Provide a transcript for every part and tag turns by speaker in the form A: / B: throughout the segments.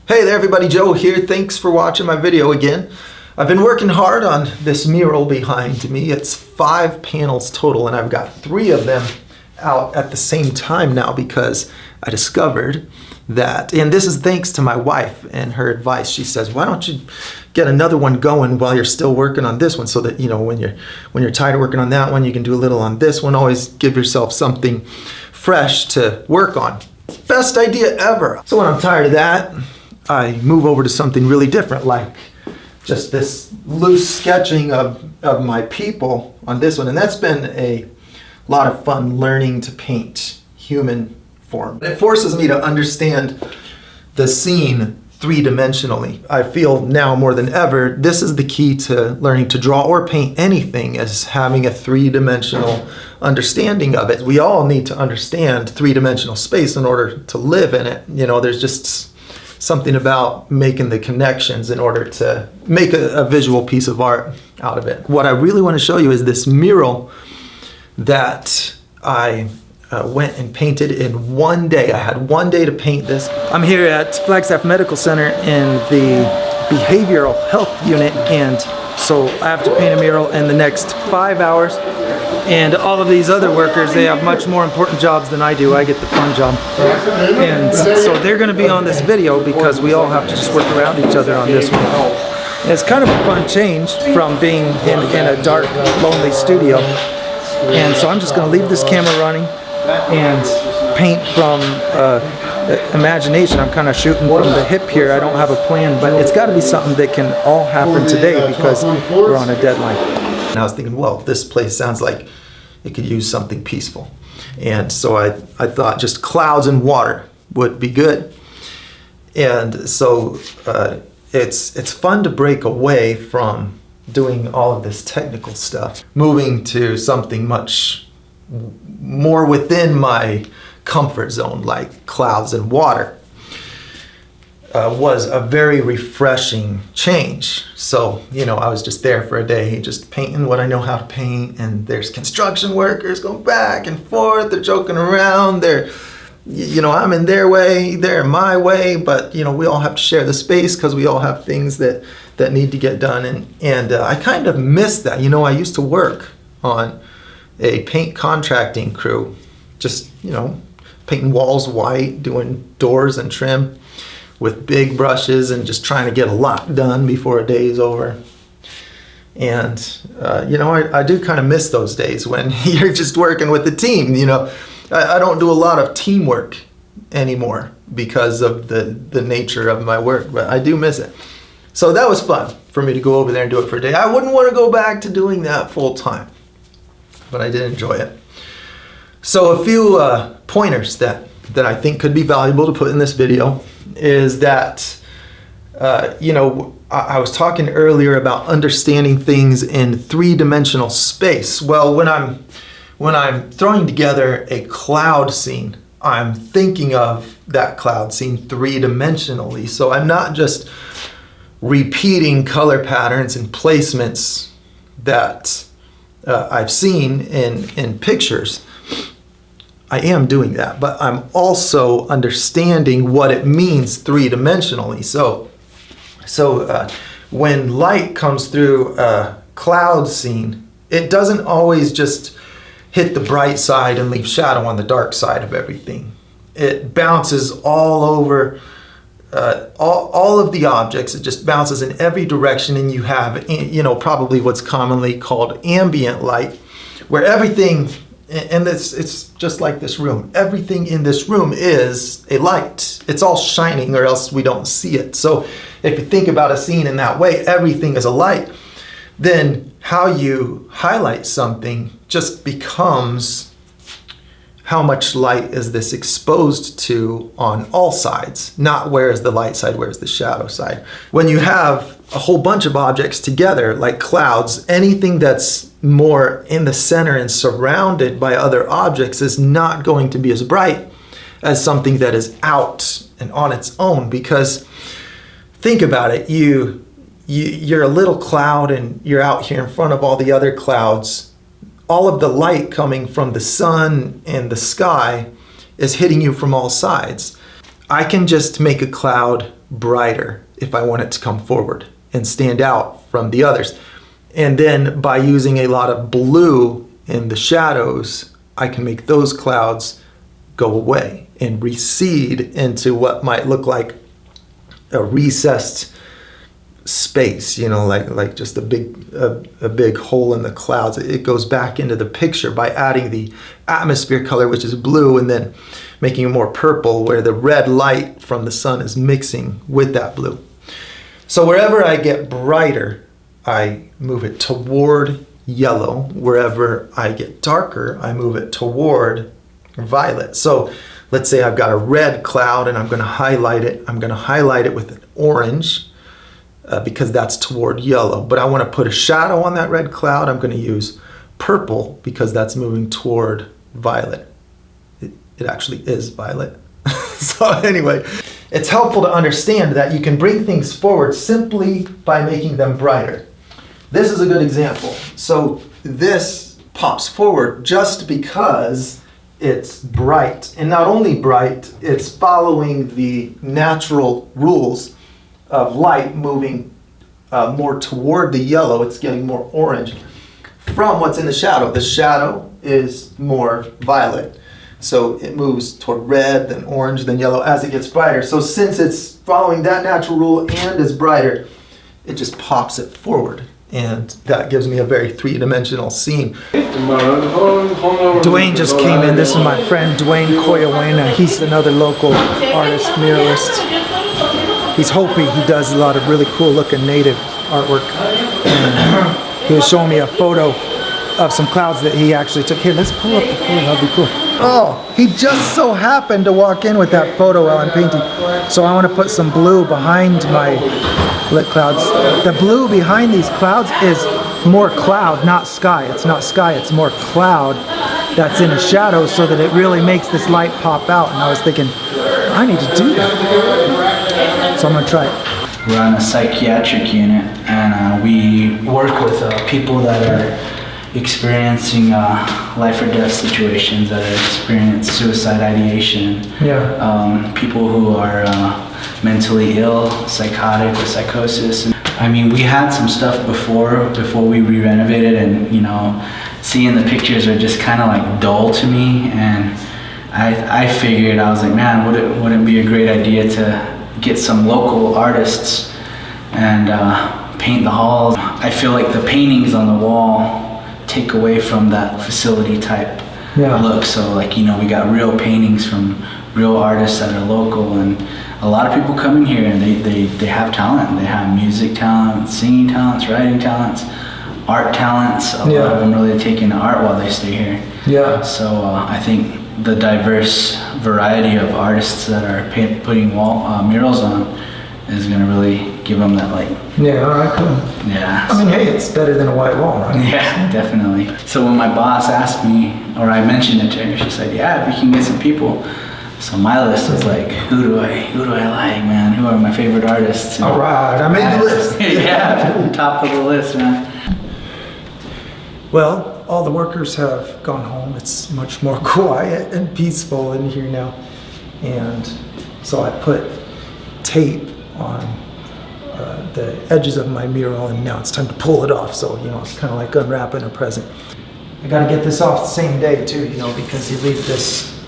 A: Hey there everybody, Joe here. Thanks for watching my video again. I've been working hard on this mural behind me. It's 5 panels total and I've got 3 of them out at the same time now because I discovered that, and this is thanks to my wife and her advice. She says, why don't you get another one going while you're still working on this one so that, you know, when you're tired of working on that one, you can do a little on this one. Always give yourself something fresh to work on. Best idea ever. So when I'm tired of that, I move over to something really different, like just this loose sketching of my people on this one. And that's been a lot of fun, learning to paint human form. It forces me to understand the scene three-dimensionally. I feel now more than ever, this is the key to learning to draw or paint anything, is having a three-dimensional understanding of it. We all need to understand three-dimensional space in order to live in it. You know, there's just something about making the connections in order to make a visual piece of art out of it. What I really want to show you is this mural that I went and painted in one day. I had one day to paint this. I'm here at Flagstaff Medical Center in the behavioral health unit, and so I have to paint a mural in the next 5 hours. And all of these other workers, they have much more important jobs than I do. I get the fun job. And so they're going to be on this video because we all have to just work around each other on this one. And it's kind of a fun change from being in a dark, lonely studio. And so I'm just going to leave this camera running and paint from imagination. I'm kind of shooting from the hip here. I don't have a plan, but it's got to be something that can all happen today because we're on a deadline. And I was thinking, well, this place sounds like it could use something peaceful. And so I thought just clouds and water would be good. And so it's fun to break away from doing all of this technical stuff, moving to something much more within my comfort zone, like clouds and water. Was a very refreshing change. So, you know, I was just there for a day, just painting what I know how to paint, and there's construction workers going back and forth, they're joking around, they're, you know, I'm in their way, they're in my way, but, you know, we all have to share the space because we all have things that need to get done, and I kind of miss that. You know, I used to work on a paint contracting crew, just, you know, painting walls white, doing doors and trim with big brushes and just trying to get a lot done before a day is over. And, you know, I do kind of miss those days when you're just working with the team. You know, I don't do a lot of teamwork anymore because of the nature of my work, but I do miss it. So that was fun for me to go over there and do it for a day. I wouldn't want to go back to doing that full time, but I did enjoy it. So a few pointers that I think could be valuable to put in this video is that, you know, I was talking earlier about understanding things in three-dimensional space. Well, when I'm throwing together a cloud scene, I'm thinking of that cloud scene three-dimensionally. So I'm not just repeating color patterns and placements that I've seen in pictures. I am doing that, but I'm also understanding what it means three-dimensionally. So when light comes through a cloud scene, it doesn't always just hit the bright side and leave shadow on the dark side of everything. It bounces all over all of the objects. It just bounces in every direction, and you have, you know, probably what's commonly called ambient light, where everything, and it's just like this room. Everything in this room is a light. It's all shining or else we don't see it. So if you think about a scene in that way, everything is a light. Then how you highlight something just becomes how much light is this exposed to on all sides, not where is the light side, where is the shadow side. When you have a whole bunch of objects together, like clouds, anything that's more in the center and surrounded by other objects is not going to be as bright as something that is out and on its own. Because think about it, you're a little cloud and you're out here in front of all the other clouds. All of the light coming from the sun and the sky is hitting you from all sides. I can just make a cloud brighter if I want it to come forward and stand out from the others. And then by using a lot of blue in the shadows, I can make those clouds go away and recede into what might look like a recessed space, you know, like just a big hole in the clouds. It goes back into the picture by adding the atmosphere color, which is blue, and then making it more purple, where the red light from the sun is mixing with that blue. So wherever I get brighter, I move it toward yellow. Wherever I get darker, I move it toward violet. So let's say I've got a red cloud and I'm going to highlight it. I'm going to highlight it with an orange because that's toward yellow. But I want to put a shadow on that red cloud. I'm going to use purple because that's moving toward violet. It actually is violet. So anyway, it's helpful to understand that you can bring things forward simply by making them brighter. This is a good example. So this pops forward just because it's bright. And not only bright, it's following the natural rules of light, moving more toward the yellow. It's getting more orange from what's in the shadow. The shadow is more violet. So it moves toward red, then orange, then yellow as it gets brighter. So since it's following that natural rule and is brighter, it just pops it forward. And that gives me a very three-dimensional scene. Dwayne just came in. This is my friend Dwayne Koyawena. He's another local artist, muralist. He's Hopi. He does a lot of really cool looking native artwork. And he was showing me a photo of some clouds that he actually took. Here, let's pull up the photo. That'd be cool. Oh, he just so happened to walk in with that photo while I'm painting. So I want to put some blue behind my lit clouds. The blue behind these clouds is more cloud, not sky. It's not sky, it's more cloud that's in a shadow so that it really makes this light pop out. And I was thinking, I need to do that. So I'm gonna try it.
B: We're on a psychiatric unit and we work with people that are experiencing life or death situations, that have experienced suicide ideation.
A: Yeah.
B: People who are mentally ill, psychotic with psychosis. I mean, we had some stuff before we re-renovated, and you know, seeing the pictures are just kind of like dull to me. And I figured, I was like, man, wouldn't it be a great idea to get some local artists and paint the halls. I feel like the paintings on the wall take away from that facility type look. So like, you know, we got real paintings from real artists that are local, and a lot of people come in here and they have talent. They have music talent, singing talents, writing talents, art talents. A lot of them really take into art while they stay here.
A: Yeah.
B: So I think the diverse variety of artists that are putting murals on is going to really give them that light.
A: Yeah, all right, cool.
B: Yeah.
A: I mean, hey, it's better than a white wall, right?
B: Yeah, definitely. So when my boss asked me, or I mentioned it to her, she said, yeah, we can get some people. So my list was like, who do I like, man? Who are my favorite artists?
A: All right, I made the list.
B: Yeah, top of the list, man.
A: Well, all the workers have gone home. It's much more quiet and peaceful in here now. And so I put tape on the edges of my mural, and now it's time to pull it off. So, you know, it's kind of like unwrapping a present. I got to get this off the same day too, you know, because you leave this,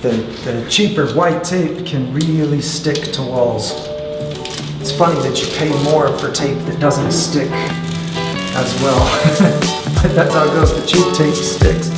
A: the cheaper white tape can really stick to walls. It's funny that you pay more for tape that doesn't stick as well. But that's how it goes, the cheap tape sticks.